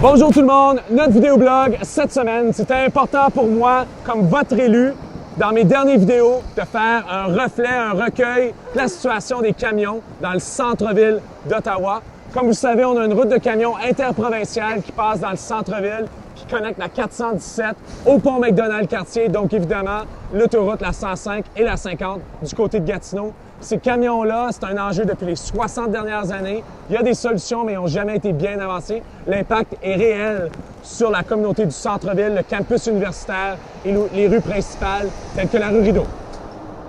Bonjour tout le monde, notre vidéoblog cette semaine, c'était important pour moi, comme votre élu, dans mes dernières vidéos, de faire un reflet, un recueil de la situation des camions dans le centre-ville d'Ottawa. Comme vous le savez, on a une route de camions interprovinciale qui passe dans le centre-ville, qui connecte la 417 au pont McDonald-Cartier, donc évidemment l'autoroute, la 105 et la 50 du côté de Gatineau. Ces camions-là, c'est un enjeu depuis les 60 dernières années. Il y a des solutions, mais ils n'ont jamais été bien avancées. L'impact est réel sur la communauté du centre-ville, le campus universitaire et les rues principales, telles que la rue Rideau.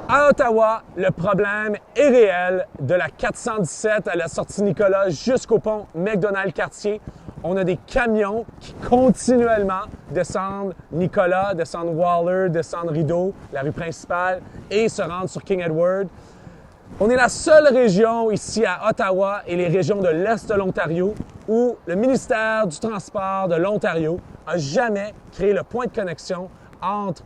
À Ottawa, le problème est réel de la 417 à la sortie Nicolas jusqu'au pont McDonald-Cartier. On a des camions qui continuellement descendent Nicolas, descendent Waller, descendent Rideau, la rue principale, et se rendent sur King Edward. On est la seule région ici à Ottawa et les régions de l'Est de l'Ontario où le ministère du Transport de l'Ontario n'a jamais créé le point de connexion entre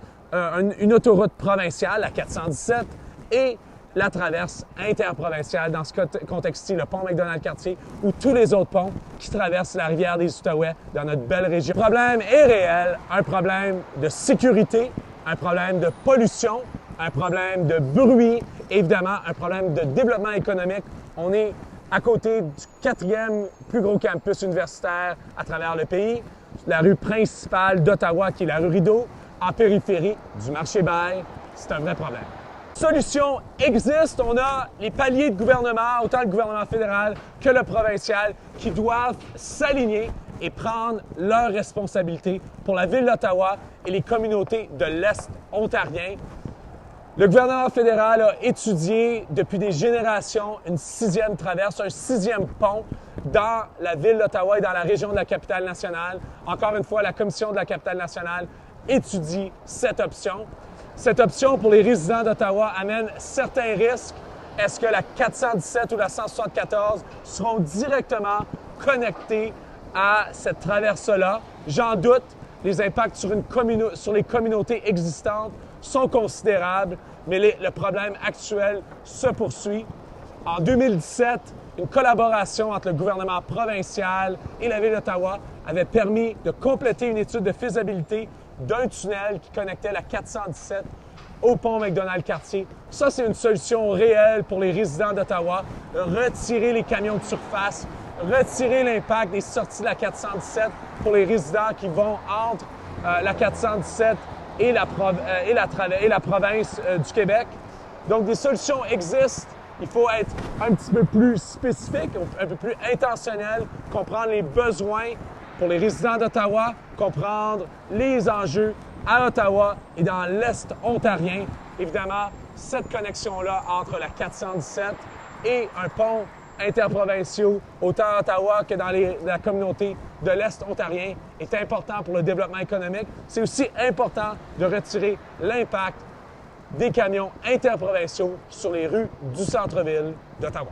une autoroute provinciale, la 417, et la traverse interprovinciale, dans ce contexte-ci, le pont McDonald-Cartier, ou tous les autres ponts qui traversent la rivière des Outaouais dans notre belle région. Le problème est réel, un problème de sécurité, un problème de pollution, un problème de bruit, évidemment un problème de développement économique. On est à côté du 4e plus gros campus universitaire à travers le pays, la rue principale d'Ottawa qui est la rue Rideau, en périphérie du marché Bail. C'est un vrai problème. Solution existe, on a les paliers de gouvernement, autant le gouvernement fédéral que le provincial, qui doivent s'aligner et prendre leurs responsabilités pour la ville d'Ottawa et les communautés de l'Est ontarien. Le gouvernement fédéral a étudié depuis des générations une 6e traverse, un 6e pont dans la ville d'Ottawa et dans la région de la capitale nationale. Encore une fois, la commission de la capitale nationale étudie cette option. Cette option pour les résidents d'Ottawa amène certains risques. Est-ce que la 417 ou la 174 seront directement connectés à cette traverse-là? J'en doute. Les impacts sur les communautés existantes sont considérables, mais le problème actuel se poursuit. En 2017, une collaboration entre le gouvernement provincial et la ville d'Ottawa avait permis de compléter une étude de faisabilité d'un tunnel qui connectait la 417 au pont McDonald-Cartier. Ça, c'est une solution réelle pour les résidents d'Ottawa. Retirer les camions de surface, retirer l'impact des sorties de la 417 pour les résidents qui vont entre la 417 et la province du Québec. Donc, des solutions existent. Il faut être un petit peu plus spécifique, un peu plus intentionnel, comprendre les besoins pour les résidents d'Ottawa, comprendre les enjeux à Ottawa et dans l'Est ontarien. Évidemment, cette connexion-là entre la 417 et un pont interprovinciaux, autant à Ottawa que dans la communauté de l'Est ontarien, est important pour le développement économique. C'est aussi important de retirer l'impact des camions interprovinciaux sur les rues du centre-ville d'Ottawa.